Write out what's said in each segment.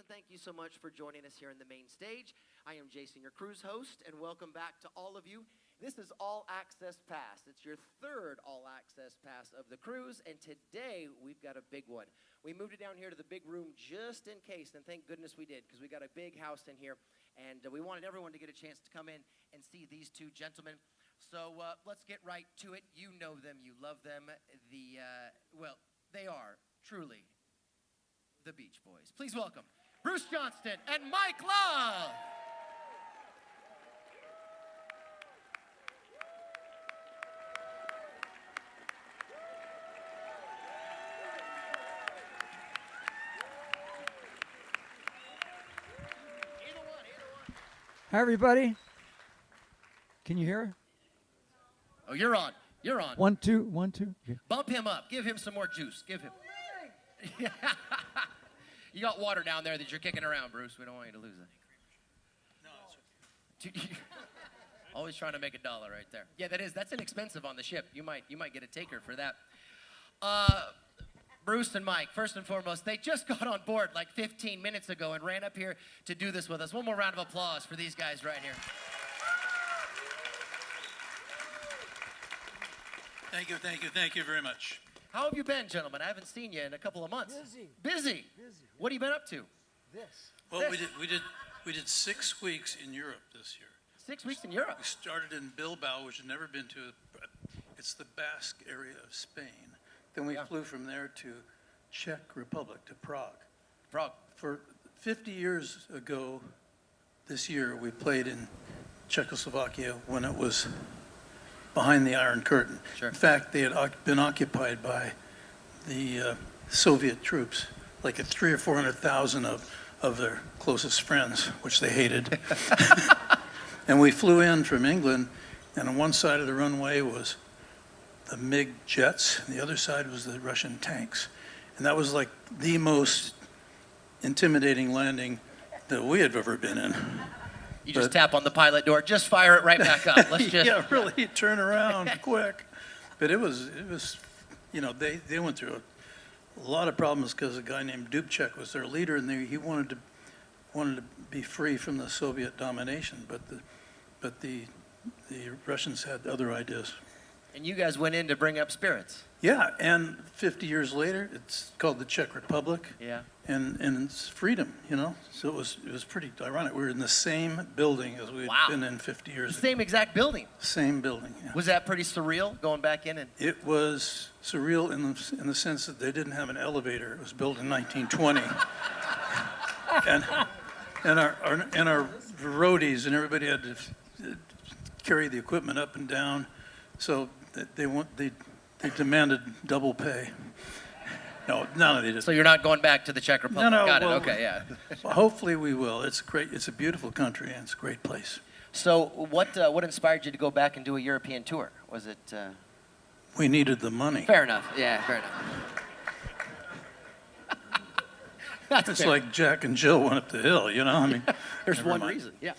thank you so much for joining us here in the main stage. I am Jason, your cruise host, and welcome back to all of you. This is All Access Pass. It's your third All Access Pass of the cruise, and today we've got a big one. We moved it down here to the big room just in case, and thank goodness we did, because we got a big house in here, and we wanted everyone to get a chance to come in and see these two gentlemen. So let's get right to it. You know them, you love them. They are truly the Beach Boys. Please welcome Bruce Johnston and Mike Love. Hi, everybody. Can you hear? Oh, you're on. You're on. 1, 2, 1, 2. Yeah. Bump him up. Give him some more juice. Give him. You got water down there that you're kicking around, Bruce. We don't want you to lose that. No, it's okay. Always trying to make $1 right there. Yeah, that's inexpensive on the ship. You might get a taker for that. Bruce and Mike, first and foremost, they just got on board like 15 minutes ago and ran up here to do this with us. One more round of applause for these guys right here. Thank you very much. How have you been, gentlemen? I haven't seen you in a couple of months. Busy. What have you been up to? Well, we did 6 weeks in Europe this year. 6 weeks in Europe. We started in Bilbao, which I've never been to. It's the Basque area of Spain. Then we flew from there to Czech Republic, to Prague. For 50 years ago, this year, we played in Czechoslovakia when it was behind the Iron Curtain. Sure. In fact, they had been occupied by the Soviet troops, like 300,000 or 400,000 of their closest friends, which they hated. And we flew in from England, and on one side of the runway was the MiG jets, and the other side was the Russian tanks. And that was like the most intimidating landing that we had ever been in. You just tap on the pilot door, just fire it right back up. Let's just yeah, really, turn around quick. But it was, they went through a lot of problems because a guy named Dubček was their leader, and he wanted to be free from the Soviet domination, but the Russians had other ideas. And you guys went in to bring up spirits. Yeah, and 50 years later, it's called the Czech Republic. Yeah. And it's freedom, So it was pretty ironic. We were in the same building as we'd been in 50 years ago. Same exact building. Same building, yeah. Was that pretty surreal, going back in? And It was surreal in the sense that they didn't have an elevator. It was built in 1920. and our roadies and everybody had to carry the equipment up and down. So they demanded double pay. No, they didn't. So you're not going back to the Czech Republic? No. Got it. Well, Okay, yeah. Well, hopefully we will. It's great. It's a beautiful country and it's a great place. So what inspired you to go back and do a European tour? Was it? We needed the money. Fair enough. Yeah, fair enough. It's like Jack and Jill went up the hill, I mean, there's one reason. Yeah.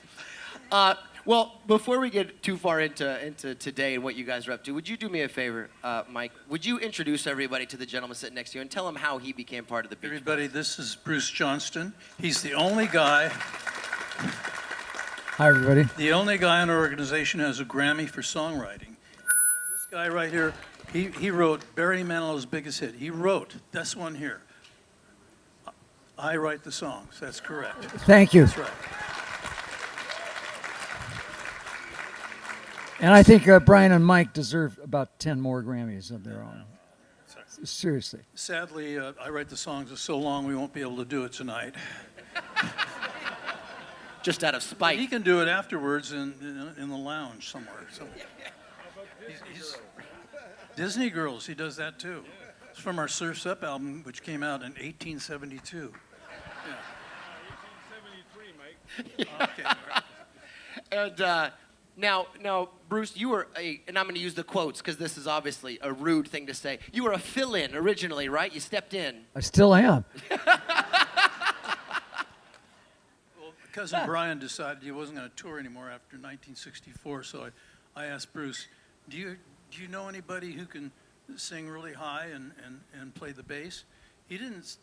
Well, before we get too far into today and what you guys are up to, would you do me a favor, Mike? Would you introduce everybody to the gentleman sitting next to you and tell them how he became part of the Beach? Everybody, this is Bruce Johnston. He's the only guy. Hi, everybody. The only guy in our organization who has a Grammy for songwriting. This guy right here, he wrote Barry Manilow's biggest hit. He wrote this one here. I write the songs. That's correct. Thank you. That's right. And I think Brian and Mike deserve about 10 more Grammys of their own. Seriously. Sadly, I write the songs are so long we won't be able to do it tonight. Just out of spite. He can do it afterwards in the lounge somewhere. He's Disney Girls, he does that too. It's from our Surf's Up album, which came out in 1872. Yeah. 1873, Mike. Okay. And now, Bruce, you were and I'm going to use the quotes because this is obviously a rude thing to say. You were a fill-in originally, right? You stepped in. I still am. Well, cousin Brian decided he wasn't going to tour anymore after 1964, so I asked Bruce, do you know anybody who can sing really high and play the bass? He didn't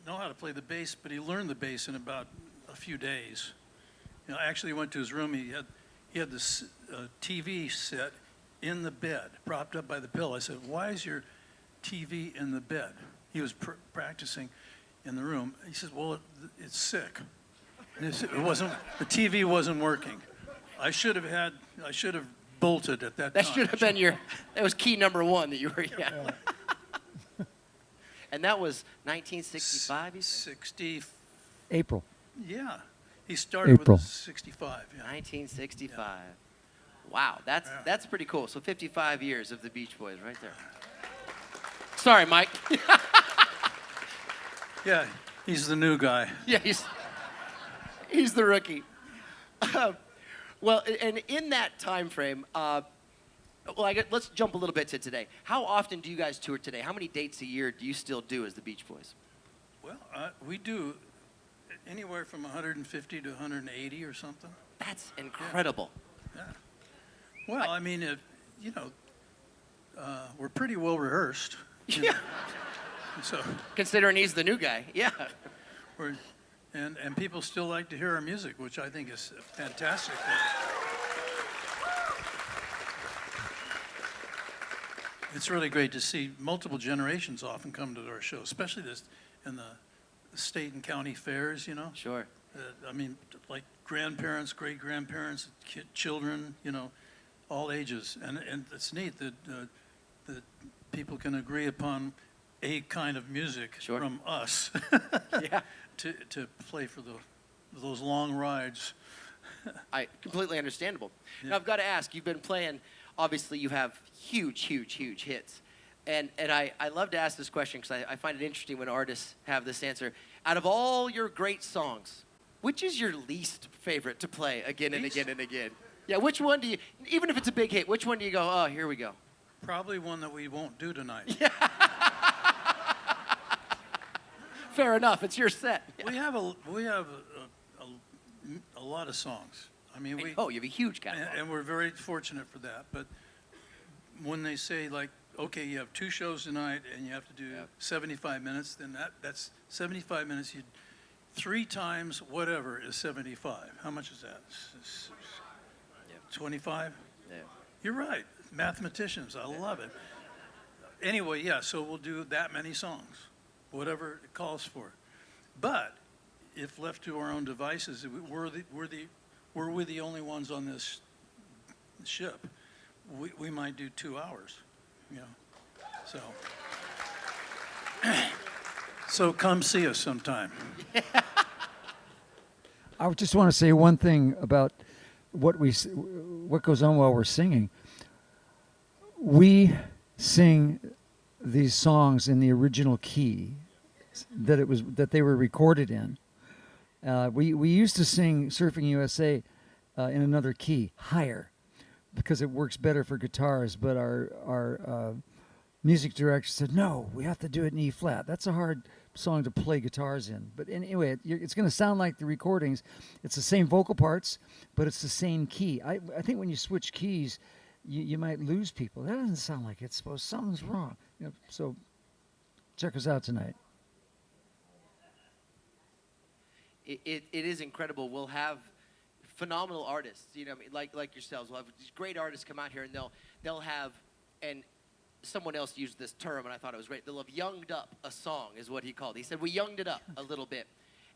know how to play the bass, but he learned the bass in about a few days. I actually went to his room. He had this TV set in the bed, propped up by the pillow. I said, "Why is your TV in the bed?" He was practicing in the room. He says, "Well, it's sick. It wasn't. The TV wasn't working. I should have bolted at that time." That should have been that was key number one that you were, yeah. And that was 1965, you said? 60. April. Yeah. He started April. with 65. Yeah. 1965. Yeah. Wow, that's pretty cool. So 55 years of the Beach Boys right there. Sorry, Mike. Yeah, he's the new guy. Yeah, he's the rookie. Well, and in that time frame, let's jump a little bit to today. How often do you guys tour today? How many dates a year do you still do as the Beach Boys? Well, we do anywhere from 150 to 180 or something. That's incredible. Yeah. Well, I mean, we're pretty well rehearsed. Yeah. So Considering he's the new guy, yeah. and people still like to hear our music, which I think is fantastic. It's really great to see multiple generations often come to our show, especially in the state and county fairs, Sure. I mean, like grandparents, great-grandparents, children, all ages. And it's neat that people can agree upon a kind of music Sure. from us Yeah. to play for those long rides. Completely understandable. Yeah. Now, I've got to ask, you've been playing, obviously you have huge hits. And I love to ask this question because I find it interesting when artists have this answer. Out of all your great songs, which is your least favorite to play again and again and again? Yeah, which one do you, even if it's a big hit, which one do you go, oh, here we go? Probably one that we won't do tonight. Fair enough, it's your set. We have a lot of songs. I mean, You have a huge catalog. and we're very fortunate for that. But when they say, like, okay, you have 2 shows tonight and you have to do 75 minutes, then that's 75 minutes. 3 times whatever is 75. How much is that? 25? Yeah. You're right. Mathematicians, I love it. Anyway, yeah, so we'll do that many songs, whatever it calls for. But if left to our own devices, we're the only ones on this ship. We might do 2 hours, So, so come see us sometime. I just want to say one thing about what goes on while we're singing. We sing these songs in the original key that they were recorded in. We used to sing Surfing USA in another key, higher, because it works better for guitars. But our music director said, no, we have to do it in E flat. That's a hard song to play guitars in. But anyway, it's going to sound like the recordings. It's the same vocal parts, but it's the same key. I think when you switch keys, you might lose people. That doesn't sound like it's supposed. Something's wrong. So check us out tonight. It is incredible. We'll have phenomenal artists, like yourselves. We'll have these great artists come out here, and they'll have, and someone else used this term, and I thought it was great. They'll have younged up a song, is what he called. He said, we younged it up a little bit.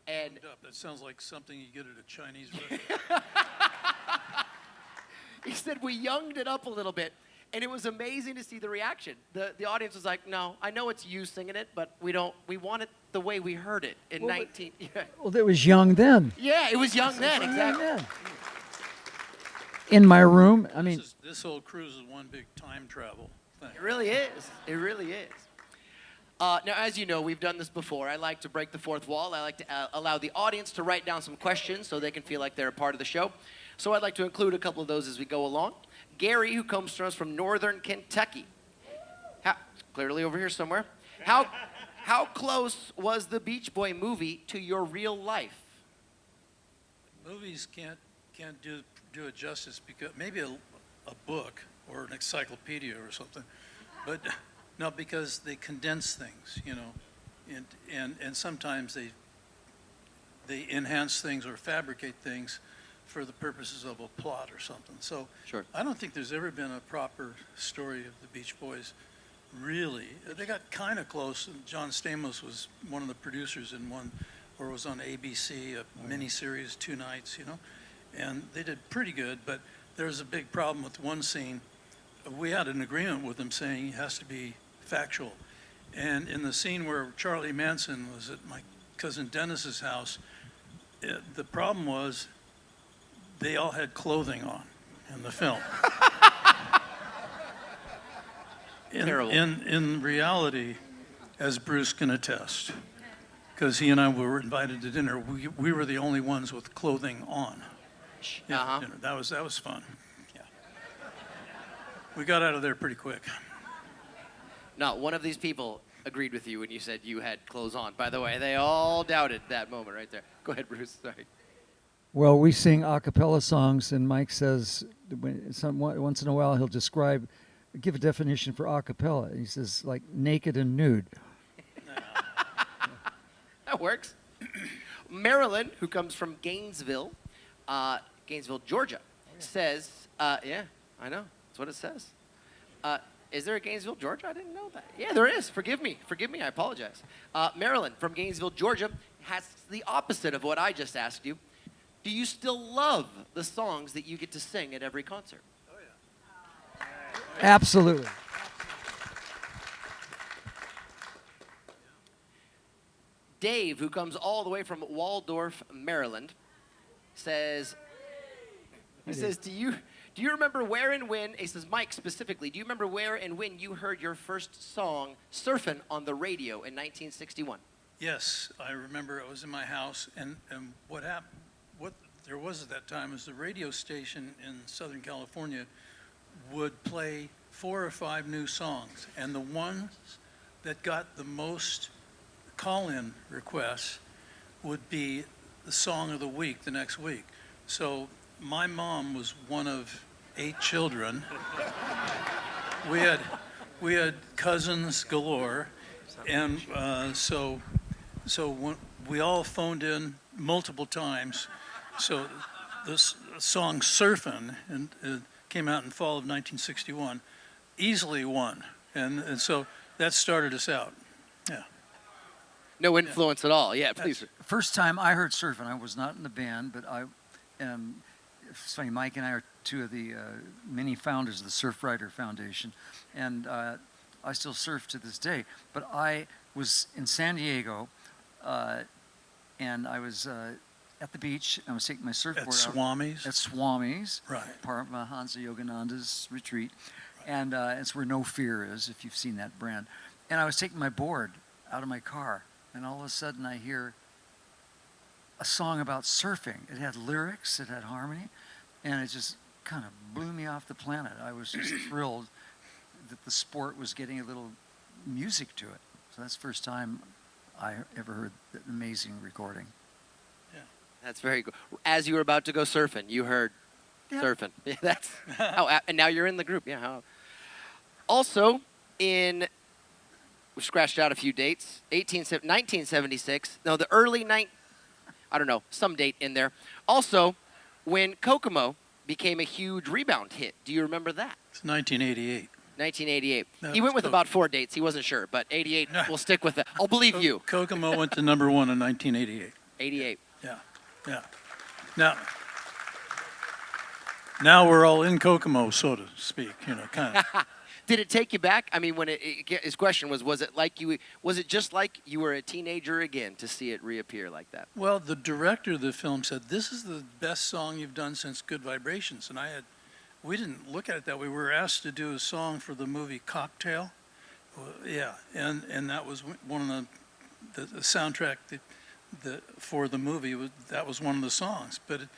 And That sounds like something you get at a Chinese restaurant. He said, we younged it up a little bit. And it was amazing to see the reaction. The audience was like, no, I know it's you singing it, but we want it the way we heard it in 19... Yeah. Well, it was young then. Yeah, it was young then, exactly. Young then. In my room, I mean... This whole cruise is one big time travel thing. It really is. It really is. Now, as you know, we've done this before. I like to break the fourth wall. I like to allow the audience to write down some questions so they can feel like they're a part of the show. So I'd like to include a couple of those as we go along. Gary, who comes to us from northern Kentucky. Clearly over here somewhere. How close was the Beach Boy movie to your real life? Movies can't do it justice, because maybe a book or an encyclopedia or something, but no, because they condense things, And sometimes they enhance things or fabricate things for the purposes of a plot or something. So Sure. I don't think there's ever been a proper story of the Beach Boys, really. They got kind of close. And John Stamos was one of the producers in one, or it was on ABC, a miniseries, 2 nights, and they did pretty good, but there was a big problem with one scene. We had an agreement with them saying it has to be factual. And in the scene where Charlie Manson was at my cousin Dennis's house, the problem was they all had clothing on in the film. Terrible. In reality, as Bruce can attest, because he and I were invited to dinner, we were the only ones with clothing on. Uh-huh. Dinner. That was fun. Yeah. We got out of there pretty quick. Not one of these people agreed with you when you said you had clothes on. By the way, they all doubted that moment right there. Go ahead, Bruce. Sorry. Well, we sing a cappella songs, and Mike says once in a while he'll give a definition for a cappella. He says, like, naked and nude. That works. Marilyn, who comes from Gainesville, Georgia, says, yeah, I know. That's what it says. Is there a Gainesville, Georgia? I didn't know that. Yeah, there is. Forgive me. I apologize. Marilyn from Gainesville, Georgia, has the opposite of what I just asked you. Do you still love the songs that you get to sing at every concert? Oh, yeah. Absolutely. Dave, who comes all the way from Waldorf, Maryland, says, do you remember where and when, he says, Mike specifically, do you remember where and when you heard your first song, Surfin', on the radio in 1961? Yes, I remember I was in my house, and what happened, what there was at that time is the radio station in Southern California would play 4 or 5 new songs, and the ones that got the most call-in requests would be the song of the week the next week. So my mom was one of 8 children. We had cousins galore, and so when we all phoned in multiple times. So this song "Surfin'" came out in fall of 1961, easily won, and so that started us out. Yeah. No influence at all. Yeah, please. First time I heard surfing, I was not in the band, but it's funny, Mike and I are 2 of the many founders of the Surf Rider Foundation, and I still surf to this day. But I was in San Diego, and I was at the beach. I was taking my surfboard At Swami's? At Swami's, Right. Paramahansa Yogananda's retreat. Right. And it's where No Fear is, if you've seen that brand. And I was taking my board out of my car, and all of a sudden I hear a song about surfing. It had lyrics, it had harmony, and it just kind of blew me off the planet. I was just thrilled that the sport was getting a little music to it. So that's the first time I ever heard that amazing recording. That's very good. As you were about to go surfing, you heard surfing. Yeah, that's how, and now you're in the group. Yeah. Also, we scratched out a few dates. 1976. No, the early I don't know, some date in there. Also, when Kokomo became a huge rebound hit. Do you remember that? It's 1988. 1988. No, He went with Kokomo. about 4 dates. He wasn't sure, but 88, we'll stick with it. I'll believe you. Kokomo went to #1 in 1988. 88. Yeah. Now we're all in Kokomo, so to speak, kind of. Did it take you back? I mean, when his question was it just like you were a teenager again to see it reappear like that? Well, the director of the film said, "This is the best song you've done since Good Vibrations," and we didn't look at it that way. We were asked to do a song for the movie Cocktail. Yeah, and that was one of the soundtrack for the movie. That was one of the songs, but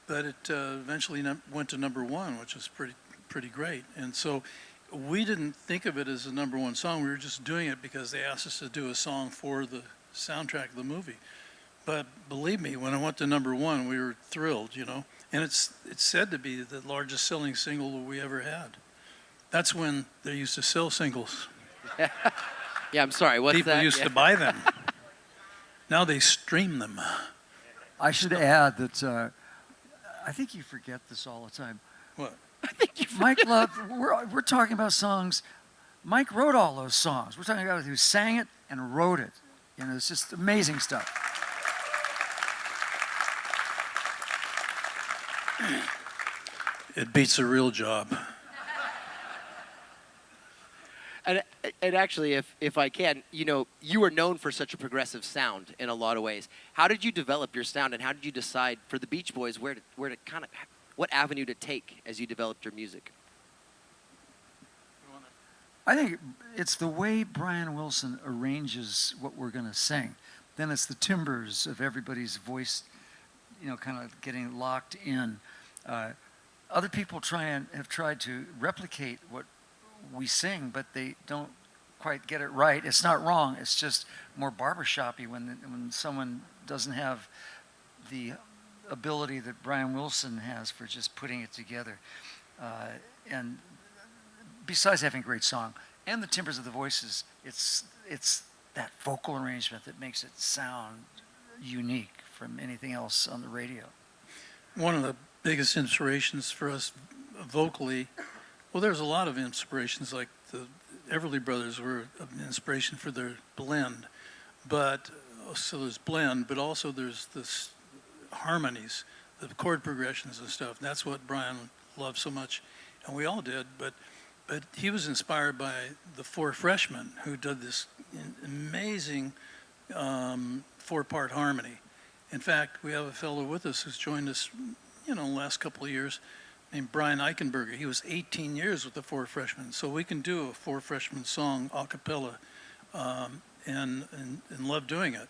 it eventually went to #1, which was pretty great. And so we didn't think of it as a #1 song. We were just doing it because they asked us to do a song for the soundtrack of the movie. But believe me, when it went to #1, we were thrilled, And it's said to be the largest selling single we ever had. That's when they used to sell singles. Yeah, I'm sorry. What's People that? used Yeah. to buy them. Now they stream them. I should add that I think you forget this all the time. What? Mike loved, we're talking about songs. Mike wrote all those songs. We're talking about who sang it and wrote it. You know, it's just amazing stuff. It beats a real job. And actually, if I can, you know, you were known for such a progressive sound in a lot of ways. How did you develop your sound, and how did you decide for the Beach Boys where to kind of, what avenue to take as you developed your music? I think it's the way Brian Wilson arranges what we're going to sing. Then it's the timbres of everybody's voice, you know, kind of getting locked in. Other people have tried to replicate what we sing, but they don't quite get it right. It's not wrong. It's just more barbershoppy when someone doesn't have the ability that Brian Wilson has for just putting it together. And besides having a great song and the timbres of the voices, it's that vocal arrangement that makes it sound unique from anything else on the radio. One of the biggest inspirations for us vocally, well, there's a lot of inspirations, like the Everly Brothers were an inspiration for their blend, but so there's blend, but also there's this harmonies, the chord progressions and stuff. That's what Brian loved so much, and we all did, but he was inspired by the Four Freshmen, who did this amazing four-part harmony. In fact, we have a fellow with us who's joined us, you know, the last couple of years, named Brian Eichenberger. He was 18 years with the Four Freshmen, so we can do a Four Freshmen song a cappella, and love doing it.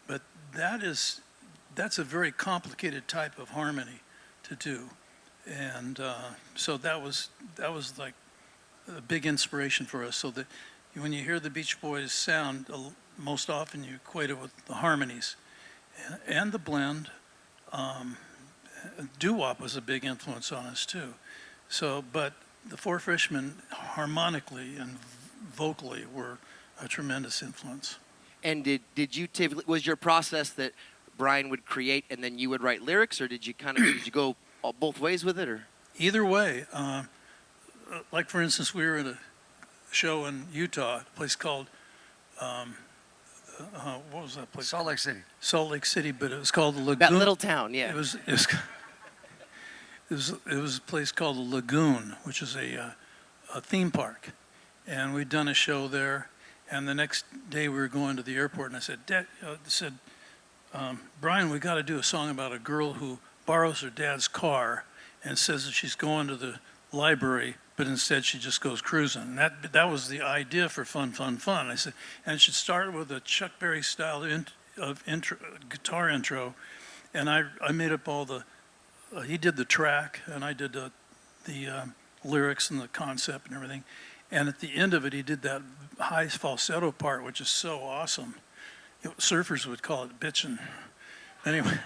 But that's a very complicated type of harmony to do, and so that was like a big inspiration for us. So that when you hear the Beach Boys sound, most often you equate it with the harmonies and the blend. Doo-wop was a big influence on us too. So, but the Four Freshmen harmonically and vocally were a tremendous influence. And did you typically, was your process that Brian would create and then you would write lyrics, or did you go both ways with it, or? Either way, like for instance, we were at a show in Utah, a place called, what was that place? Salt Lake City. Salt Lake City, but it was called the Lagoon. That little town, yeah. It was a place called the Lagoon, which is a theme park, and we'd done a show there. And the next day we were going to the airport, and I said, Brian, we got to do a song about a girl who borrows her dad's car and says that she's going to the library, but instead she just goes cruising. And that was the idea for Fun. I said, and it should start with a Chuck Berry style guitar intro, and I made up all the. He did the track, and I did the lyrics and the concept and everything. And at the end of it, he did that high falsetto part, which is so awesome. Surfers would call it bitchin'. Anyway,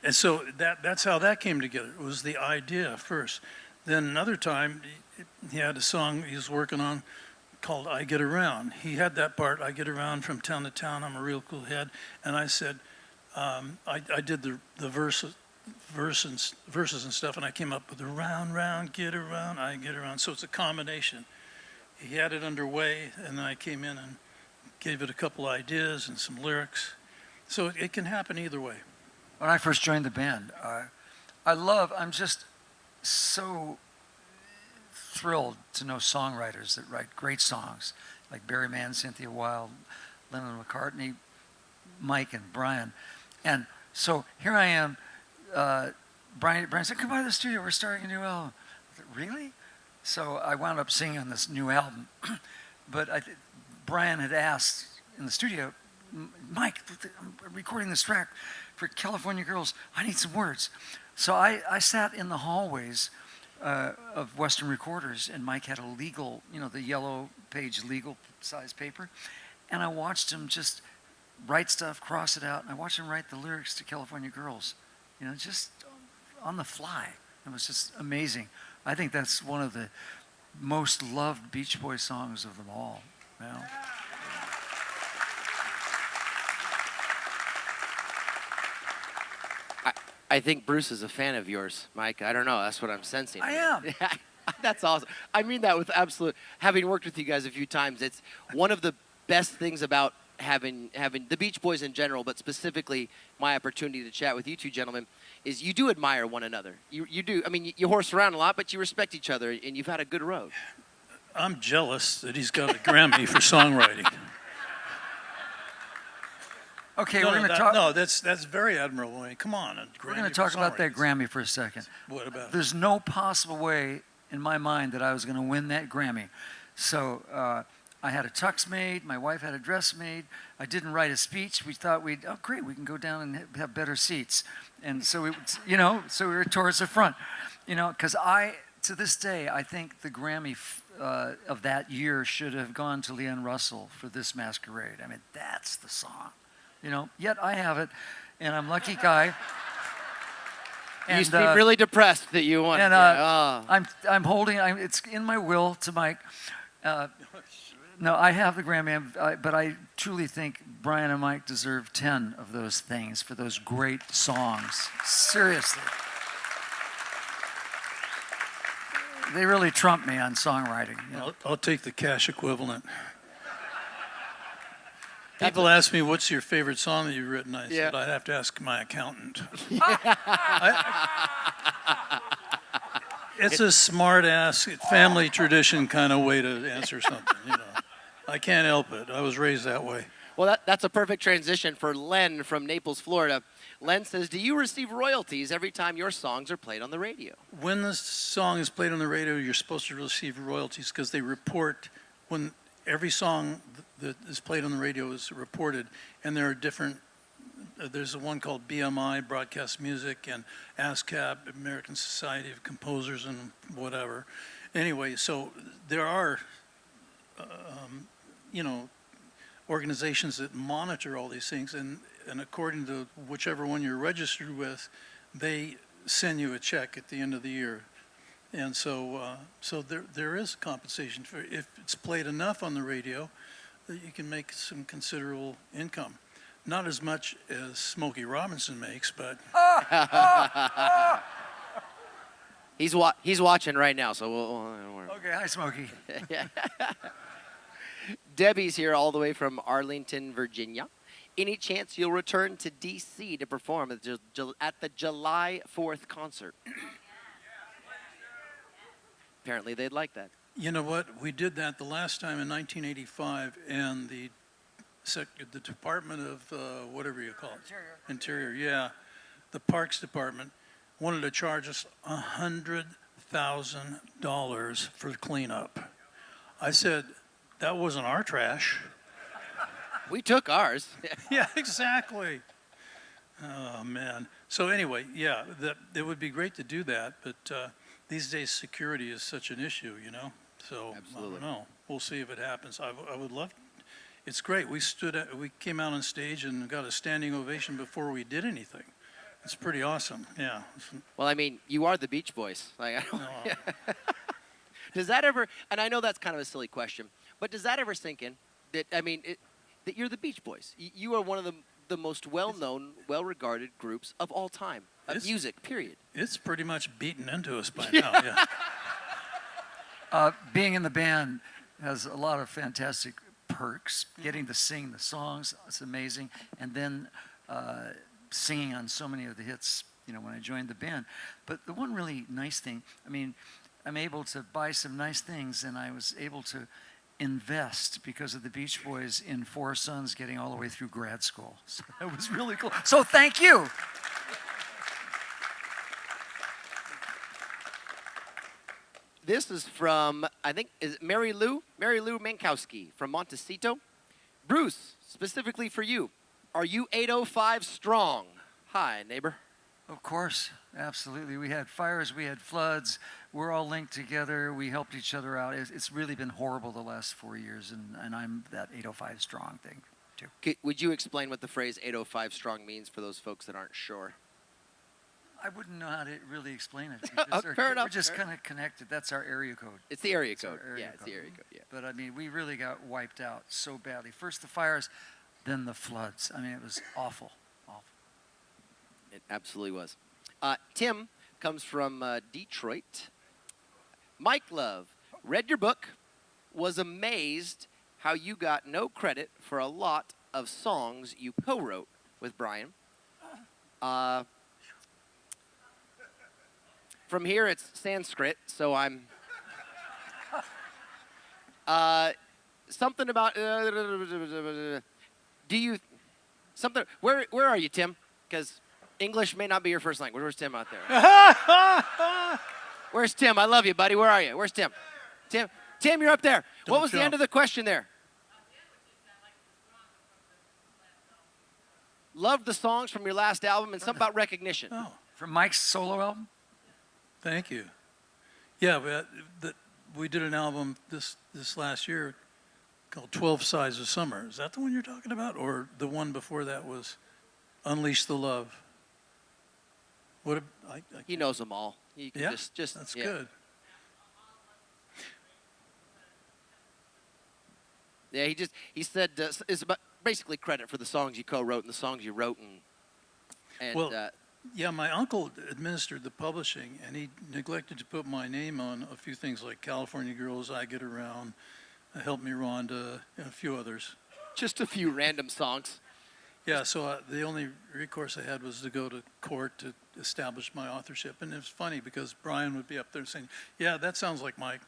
and so that's how that came together. It was the idea first. Then another time, he had a song he was working on called I Get Around. He had that part, I get around from town to town, I'm a real cool head. And I said, I did the verses and stuff, and I came up with around, round, get around, I get around. So it's a combination. He had it underway, and then I came in and gave it a couple ideas and some lyrics. So it can happen either way. When I first joined the band, I'm just so thrilled to know songwriters that write great songs, like Barry Mann, Cynthia Wilde, Lennon McCartney, Mike and Brian. And so here I am, Brian said, come by the studio, we're starting a new album. I said, really? So I wound up singing on this new album. But Brian had asked in the studio, Mike, I'm recording this track for California Girls. I need some words. So I sat in the hallways of Western Recorders, and Mike had a legal, the yellow page legal size paper. And I watched him just write stuff, cross it out, and I watched him write the lyrics to California Girls, just on the fly. It was just amazing. I think that's one of the most loved Beach Boys songs of them all. Yeah. I think Bruce is a fan of yours, Mike. I don't know. That's what I'm sensing. I am. That's awesome. I mean that with absolute. Having worked with you guys a few times, it's one of the best things about having the Beach Boys in general, but specifically my opportunity to chat with you two gentlemen, is you do admire one another. You do. I mean, you horse around a lot, but you respect each other, and you've had a good road. I'm jealous that he's got a Grammy for songwriting. Okay, No, we're going to talk. No, that's very admirable. I mean, come on. We're going to talk about that Grammy for a second. What about it? There's no possible way in my mind that I was going to win that Grammy. So I had a tux made. My wife had a dress made. I didn't write a speech. We thought great, we can go down and have better seats. And so we were towards the front, because to this day, I think the Grammy of that year should have gone to Leanne Russell for This Masquerade. I mean, that's the song. Yet I have it, and I'm a lucky guy. You seem really depressed that you won. And I'm holding. It's in my will to Mike. No, I have the Grammy, but I truly think Brian and Mike deserve 10 of those things for those great songs. Seriously, they really trump me on songwriting. I'll take the cash equivalent. People ask me, what's your favorite song that you've written? I said, I'd have to ask my accountant. It's a smart-ass, family tradition kind of way to answer something, I can't help it. I was raised that way. Well, that's a perfect transition for Len from Naples, Florida. Len says, do you receive royalties every time your songs are played on the radio? When the song is played on the radio, you're supposed to receive royalties because they report when every song that is played on the radio is reported, and there are different, there's one called BMI, Broadcast Music, and ASCAP, American Society of Composers and whatever. Anyway, so there are, organizations that monitor all these things, and according to whichever one you're registered with, they send you a check at the end of the year. And so there is compensation for if it's played enough on the radio that you can make some considerable income. Not as much as Smokey Robinson makes, but he's watching right now, so don't worry. Okay, hi, Smokey. Debbie's here all the way from Arlington, Virginia. Any chance you'll return to D.C. to perform at the July 4th concert? Apparently they'd like that. you know what? We did that the last time in 1985, and the Department of whatever you call it, Interior, yeah, the Parks Department wanted to charge us $100,000 for cleanup. I said, that wasn't our trash. We took ours. Yeah, exactly. Oh, man. So anyway, yeah, it would be great to do that, but these days security is such an issue, you know? So Absolutely. I don't know. We'll see if it happens. I would love. It's great. We came out on stage and got a standing ovation before we did anything. It's pretty awesome. Yeah. Well, I mean, you are the Beach Boys. Like, I don't, No, does that ever? And I know that's kind of a silly question, but does that ever sink in? That that you're the Beach Boys. You are one of the most well-known, well-regarded groups of all time. Music, period. It's pretty much beaten into us by now. Yeah. Being in the band has a lot of fantastic perks. Getting to sing the songs, it's amazing. And then singing on so many of the hits, you know, when I joined the band. But the one really nice thing, I mean, I'm able to buy some nice things, and I was able to invest because of the Beach Boys in 4 sons getting all the way through grad school. So that was really cool. So thank you. This is from, I think, is it Mary Lou Mankowski from Montecito. Bruce, specifically for you, are you 805 strong? Hi, neighbor. Of course, absolutely. We had fires, we had floods. We're all linked together. We helped each other out. It's really been horrible the last 4 years, and I'm that 805 strong thing, too. Would you explain what the phrase 805 strong means for those folks that aren't sure? I wouldn't know how to really explain it. Because Fair enough. We're just Fair kind of connected. That's our area code. It's the area It's our code. area Yeah, it's the code. area code. Yeah. But I mean, we really got wiped out so badly. First the fires, then the floods. I mean, it was awful, awful. It absolutely was. Tim comes from Detroit. Mike Love, read your book, was amazed how you got no credit for a lot of songs you co-wrote with Brian. From here, it's Sanskrit, so I'm... something about... do you... Something... Where are you, Tim? Because English may not be your first language. Where's Tim out there? Where's Tim? I love you, buddy. Where are you? Where's Tim? Tim, you're up there. What was the end of the question there? Loved the songs from your last album and something about recognition. Oh, From Mike's solo album? thank you. Yeah, we did an album this last year called 12 Sides of Summer. Is that the one you're talking about? Or the one before that was Unleash the Love? He knows them all. You can Yeah, just that's yeah. good. Yeah, he said it's about basically credit for the songs you co-wrote and the songs you wrote and Well, yeah, my uncle administered the publishing, and he neglected to put my name on a few things like California Girls, I Get Around, Help Me Rhonda, and a few others. just a few random songs. Yeah, so the only recourse I had was to go to court to establish my authorship. And it was funny because Brian would be up there saying, yeah, that sounds like Mike.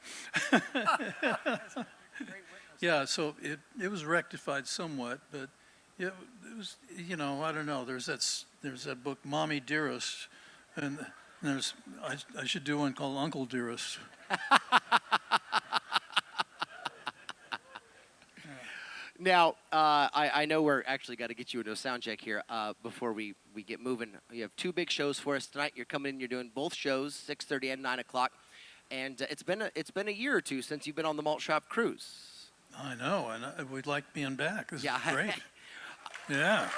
Yeah, so it was rectified somewhat, but it was, I don't know. There's that book, Mommy Dearest, and I should do one called Uncle Dearest. Now, I know we're actually got to get you into a sound check here before we get moving. You have two big shows for us tonight. You're coming in. You're doing both shows, 6:30 and 9 o'clock, and it's been a year or two since you've been on the Malt Shop Cruise. I know, and we'd like being back. This is great. Yeah.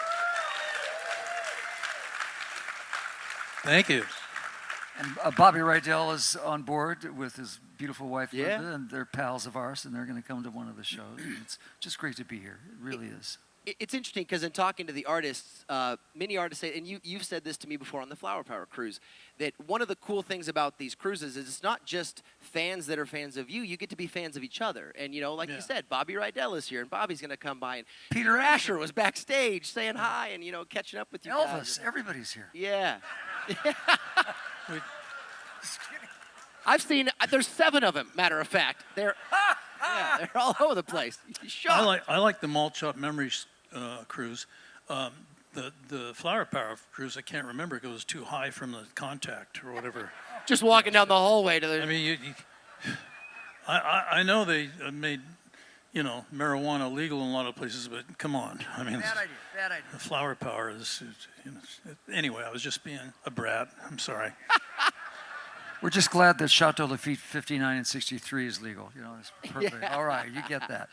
Thank you. And Bobby Rydell is on board with his beautiful wife, Yeah. Linda, and they're pals of ours, and they're going to come to one of the shows. It's just great to be here. It really is. It's interesting because in talking to the artists, many artists say, and you've said this to me before on the Flower Power cruise, that one of the cool things about these cruises is it's not just fans that are fans of you. You get to be fans of each other. And, like you said, Bobby Rydell is here, and Bobby's going to come by. And Peter Asher was backstage saying hi and, catching up with you Elvis, guys. everybody's here. Yeah. I've seen, there's 7 of them, matter of fact. They're all over the place. I like the Malt Shop Memories Cruise. The Flower Power Cruise, I can't remember because it was too high from the contact or whatever. Just walking down the hallway to the... I mean, I know they made, marijuana legal in a lot of places, but come on. I mean, Bad idea. the Flower Power is, anyway, I was just being a brat. I'm sorry. We're just glad that Chateau Lafite 59 and 63 is legal. It's perfect. Yeah. All right, you get that.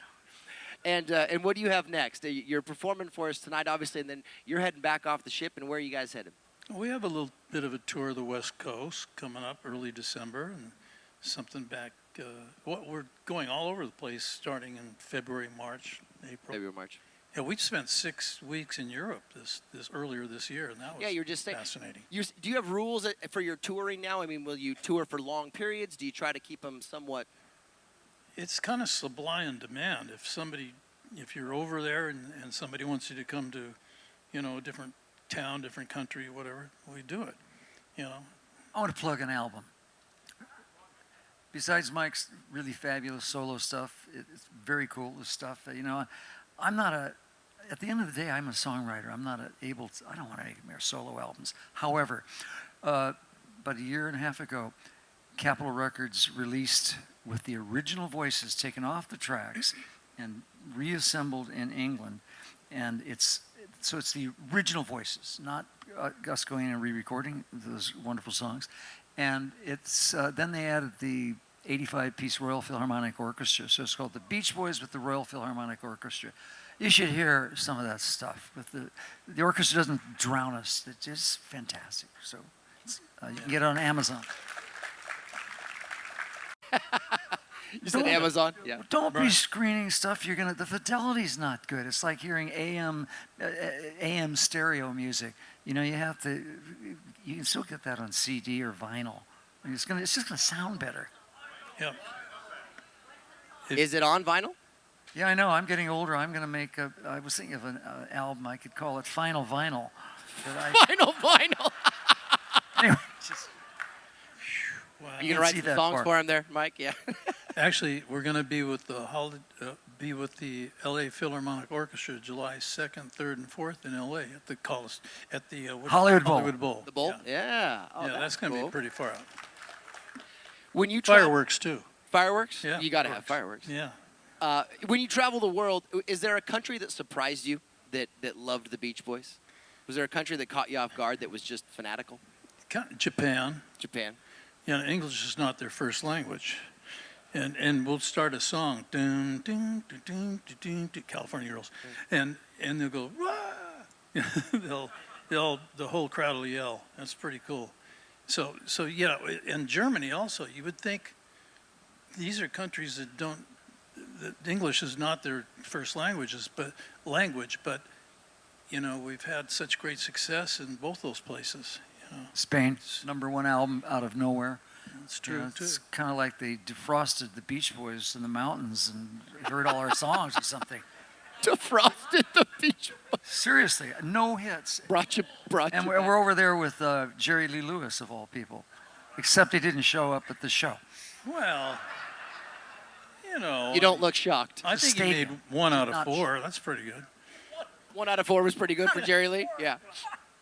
And what do you have next? You're performing for us tonight, obviously, and then you're heading back off the ship. And where are you guys headed? We have a little bit of a tour of the West Coast coming up early December, and something back. We're going all over the place, starting in February, March, April. February, March. Yeah, we spent 6 weeks in Europe this earlier this year, and that was you're just saying, fascinating. Do you have rules for your touring now? I mean, will you tour for long periods? Do you try to keep them somewhat? It's kind of supply and demand. If you're over there and somebody wants you to come to, a different town, different country, whatever, we do it. I want to plug an album. Besides Mike's really fabulous solo stuff, it's very cool stuff. I'm not at the end of the day, I'm a songwriter. I'm not I don't want to make more solo albums. However, about a year and a half ago, Capitol Records released with the original voices taken off the tracks and reassembled in England. And it's the original voices, not us going in and re-recording those wonderful songs. And it's then they added the 85-piece Royal Philharmonic Orchestra. So it's called the Beach Boys with the Royal Philharmonic Orchestra. You should hear some of that stuff. With the orchestra doesn't drown us. It's just fantastic. So You can get it on Amazon. You said Amazon? Yeah. Don't be screening stuff. The fidelity's not good. It's like hearing AM stereo music. You know, you can still get that on CD or vinyl. It's just gonna sound better. Yeah. Is it on vinyl? Yeah, I know. I'm getting older. I was thinking of an album. I could call it Final Vinyl. Vinyl. Anyway, Wow. You gonna write some songs for him there, Mike? Yeah. Actually, we're going to be with the LA Philharmonic Orchestra July 2nd, 3rd, and 4th in LA at the Hollywood Bowl. Hollywood Bowl. The bowl? Yeah. Yeah. Oh, That's going to cool. be pretty far out. When you Fireworks too. Fireworks? Yeah. You got to have fireworks. Yeah. When you travel the world, is there a country that surprised you that loved the Beach Boys? Was there a country that caught you off guard that was just fanatical? Japan. Japan. You know, English is not their first language. And we'll start a song, dun, dun, dun, dun, dun, dun, dun, California Girls, and they'll go, wah! The whole crowd will yell. That's pretty cool. So yeah, in Germany also, you would think these are countries that English is not their first language, but you know, we've had such great success in both those places. You know, Spain, #1 album out of nowhere. it's true too. It's kind of like they defrosted the Beach Boys in the mountains and heard all our songs or something. Defrosted the Beach Boys. Seriously, no hits. Brought you And back. we're over there with Jerry Lee Lewis, of all people. Except he didn't show up at the show. Well, you know, You don't look shocked. I think he made stadium. 1 out of Not 4. That's pretty good. 1 out of 4 was pretty good for Jerry Lee. Yeah.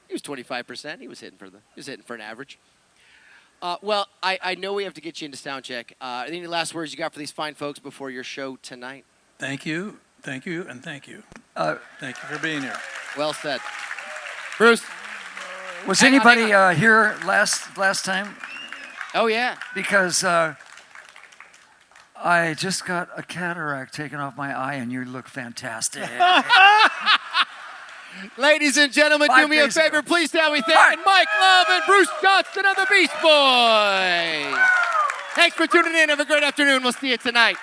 He was 25%. He was hitting for an average. Well, I know we have to get you into sound check. Any last words you got for these fine folks before your show tonight? Thank you, and thank you. Thank you for being here. Well said. Bruce. Was Hang on, anybody hang here last time? Oh, yeah. Because I just got a cataract taken off my eye, and you look fantastic. Ladies and gentlemen, 5 do me a days ago. favor. Please tell me thanking Mike Love and Bruce Johnston of the Beach Boys. Thanks for tuning in. Have a great afternoon. We'll see you tonight.